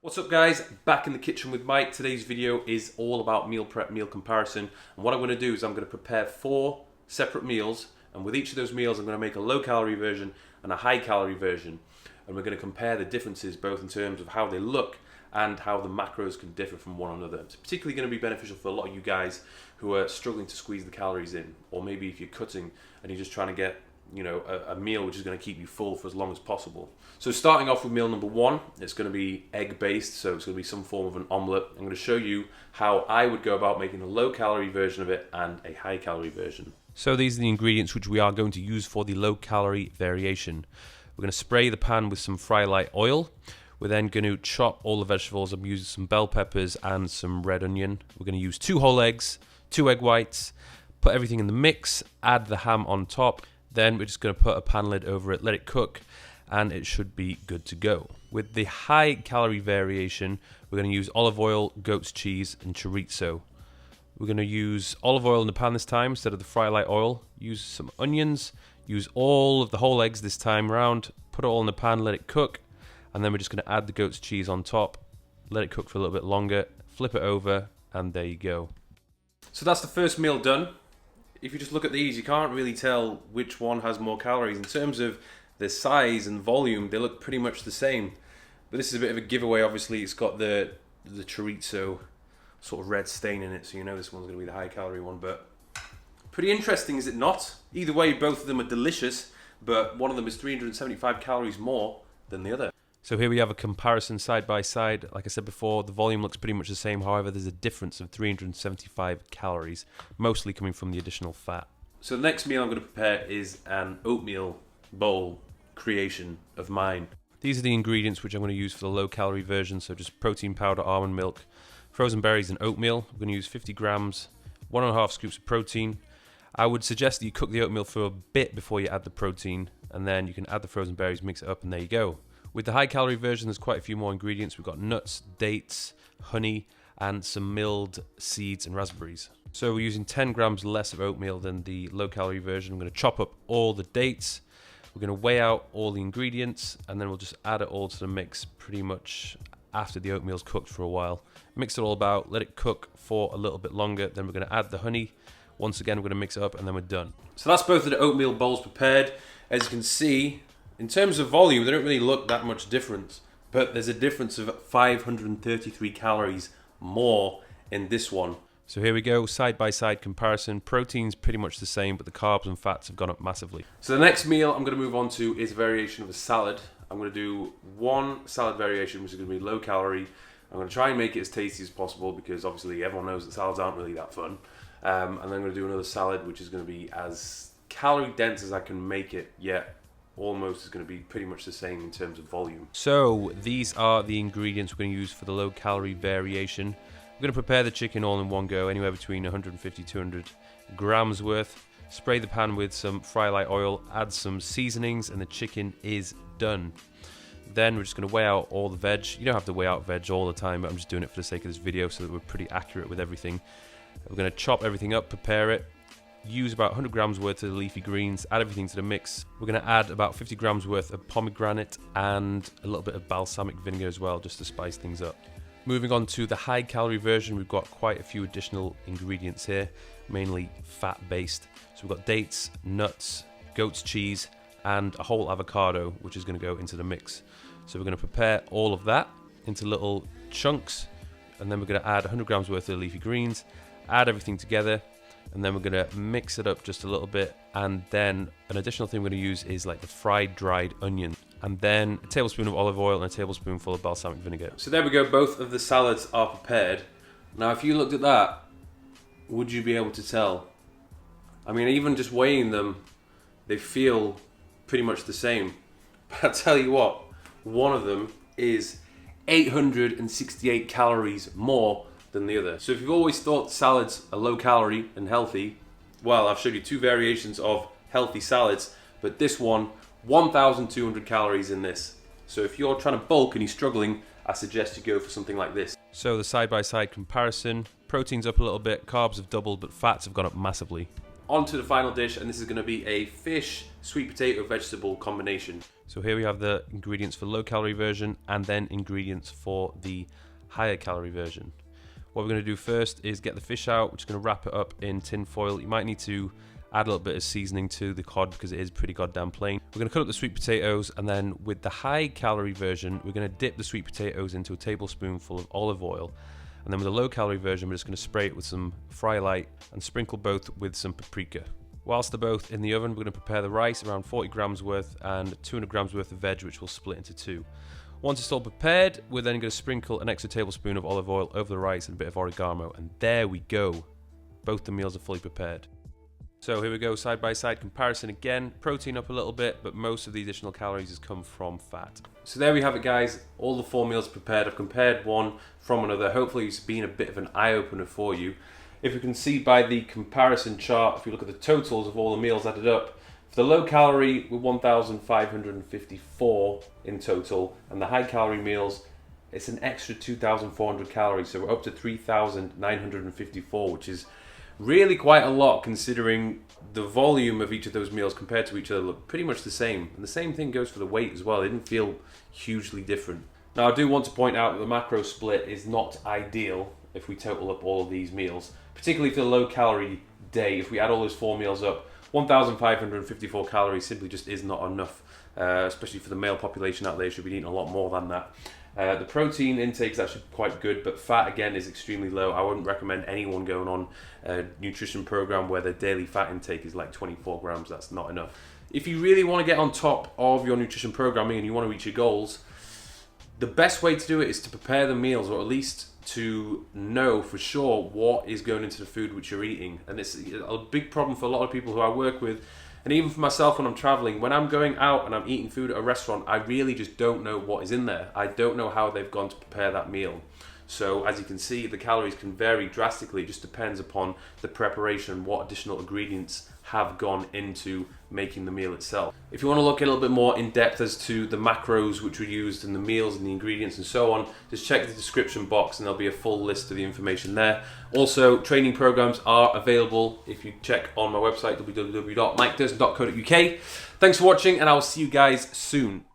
What's up guys, back in the kitchen with Mike. Today's video is all about meal prep, meal comparison, and what I'm going to do is I'm going to prepare 4 separate meals, and with each of those meals I'm going to make a low calorie version and a high calorie version, and we're going to compare the differences both in terms of how they look and how the macros can differ from one another. It's particularly going to be beneficial for a lot of you guys who are struggling to squeeze the calories in, or maybe if you're cutting and you're just trying to get a meal which is going to keep you full for as long as possible. So starting off with meal number 1, it's going to be egg based, so it's going to be some form of an omelette. I'm going to show you how I would go about making a low calorie version of it and a high calorie version. So these are the ingredients which we are going to use for the low calorie variation. We're going to spray the pan with some fry light oil. We're then going to chop all the vegetables. I'm using some bell peppers and some red onion. We're going to use 2 whole eggs, 2 egg whites, put everything in the mix, add the ham on top. Then we're just going to put a pan lid over it, let it cook, and it should be good to go. With the high calorie variation, we're going to use olive oil, goat's cheese, and chorizo. We're going to use olive oil in the pan this time instead of the fry light oil. Use some onions, use all of the whole eggs this time around, put it all in the pan, let it cook, and then we're just going to add the goat's cheese on top, let it cook for a little bit longer, flip it over, and there you go. So that's the first meal done. If you just look at these, you can't really tell which one has more calories. In terms of the size and volume, they look pretty much the same. But this is a bit of a giveaway, obviously. It's got the chorizo sort of red stain in it, so you know this one's going to be the high calorie one. But pretty interesting, is it not? Either way, both of them are delicious, but one of them is 375 calories more than the other. So here we have a comparison side by side. Like I said before, the volume looks pretty much the same. However, there's a difference of 375 calories, mostly coming from the additional fat. So the next meal I'm going to prepare is an oatmeal bowl creation of mine. These are the ingredients which I'm going to use for the low calorie version. So just protein powder, almond milk, frozen berries and oatmeal. I'm going to use 50 grams, 1.5 scoops of protein. I would suggest that you cook the oatmeal for a bit before you add the protein, and then you can add the frozen berries, mix it up, and there you go. With the high calorie version, there's quite a few more ingredients. We've got nuts, dates, honey, and some milled seeds and raspberries. So we're using 10 grams less of oatmeal than the low calorie version. I'm going to chop up all the dates. We're going to weigh out all the ingredients, and then we'll just add it all to the mix pretty much after the oatmeal's cooked for a while. Mix it all about, let it cook for a little bit longer. Then we're going to add the honey. Once again, we're going to mix it up, and then we're done. So that's both of the oatmeal bowls prepared. As you can see, in terms of volume, they don't really look that much different, but there's a difference of 533 calories more in this one. So here we go, side by side comparison. Protein's pretty much the same, but the carbs and fats have gone up massively. So the next meal I'm going to move on to is a variation of a salad. I'm going to do one salad variation, which is going to be low calorie. I'm going to try and make it as tasty as possible because obviously everyone knows that salads aren't really that fun. And then I'm going to do another salad, which is going to be as calorie dense as I can make it, yet almost is going to be pretty much the same in terms of volume. So these are the ingredients we're going to use for the low calorie variation. We're going to prepare the chicken all in one go, anywhere between 150 to 200 grams worth. Spray the pan with some fry light oil, add some seasonings, and the chicken is done. Then we're just going to weigh out all the veg. You don't have to weigh out veg all the time, but I'm just doing it for the sake of this video so that we're pretty accurate with everything. We're going to chop everything up, prepare it. Use about 100 grams worth of the leafy greens, add everything to the mix. We're going to add about 50 grams worth of pomegranate and a little bit of balsamic vinegar as well, just to spice things up. Moving on to the high calorie version, we've got quite a few additional ingredients here, mainly fat based. So we've got dates, nuts, goat's cheese, and a whole avocado, which is going to go into the mix. So we're going to prepare all of that into little chunks, and then we're going to add 100 grams worth of leafy greens, add everything together, and then we're going to mix it up just a little bit. And then an additional thing we're going to use is like the fried dried onion, and then a tablespoon of olive oil and a tablespoonful of balsamic vinegar. So there we go, both of the salads are prepared. Now if you looked at that, would you be able to tell? I mean, even just weighing them, they feel pretty much the same. But I tell you what, one of them is 868 calories more than the other. So if you've always thought salads are low calorie and healthy, well, I've showed you 2 variations of healthy salads, but this one, 1,200 calories in this. So if you're trying to bulk and you're struggling, I suggest you go for something like this. So the side-by-side comparison, protein's up a little bit, carbs have doubled, but fats have gone up massively. On to the final dish, and this is going to be a fish, sweet potato, vegetable combination. So here we have the ingredients for low calorie version and then ingredients for the higher calorie version. What we're going to do first is get the fish out. We're just going to wrap it up in tin foil. You might need to add a little bit of seasoning to the cod because it is pretty goddamn plain. We're going to cut up the sweet potatoes, and then with the high calorie version, we're going to dip the sweet potatoes into a tablespoonful of olive oil. And then with the low calorie version, we're just going to spray it with some Fry Light and sprinkle both with some paprika. Whilst they're both in the oven, we're going to prepare the rice, around 40 grams worth, and 200 grams worth of veg, which we'll split into two. Once it's all prepared, we're then going to sprinkle an extra tablespoon of olive oil over the rice and a bit of oregano, and there we go. Both the meals are fully prepared. So here we go, side by side comparison again. Protein up a little bit, but most of the additional calories has come from fat. So there we have it, guys. All the 4 meals prepared. I've compared one from another. Hopefully it's been a bit of an eye-opener for you. If you can see by the comparison chart, if you look at the totals of all the meals added up, for the low calorie, we're 1,554 in total, and the high calorie meals, it's an extra 2,400 calories, so we're up to 3,954, which is really quite a lot considering the volume of each of those meals compared to each other look pretty much the same. And the same thing goes for the weight as well. They didn't feel hugely different. Now I do want to point out that the macro split is not ideal if we total up all of these meals, particularly for the low calorie day. If we add all those 4 meals up, 1,554 calories simply just is not enough, especially for the male population out there. Should be eating a lot more than that. The protein intake is actually quite good, but fat again is extremely low. I wouldn't recommend anyone going on a nutrition program where their daily fat intake is like 24 grams. That's not enough. If you really want to get on top of your nutrition programming and you want to reach your goals, the best way to do it is to prepare the meals, or at least to know for sure what is going into the food which you're eating. And it's a big problem for a lot of people who I work with, and even for myself when I'm traveling. When I'm going out and I'm eating food at a restaurant, I really just don't know what is in there. I don't know how they've gone to prepare that meal. So as you can see, the calories can vary drastically. It just depends upon the preparation, what additional ingredients have gone into making the meal itself. If you want to look a little bit more in depth as to the macros which were used in the meals and the ingredients and so on, just check the description box and there'll be a full list of the information there. Also, training programs are available if you check on my website, www.mikedurston.co.uk. Thanks for watching, and I will see you guys soon.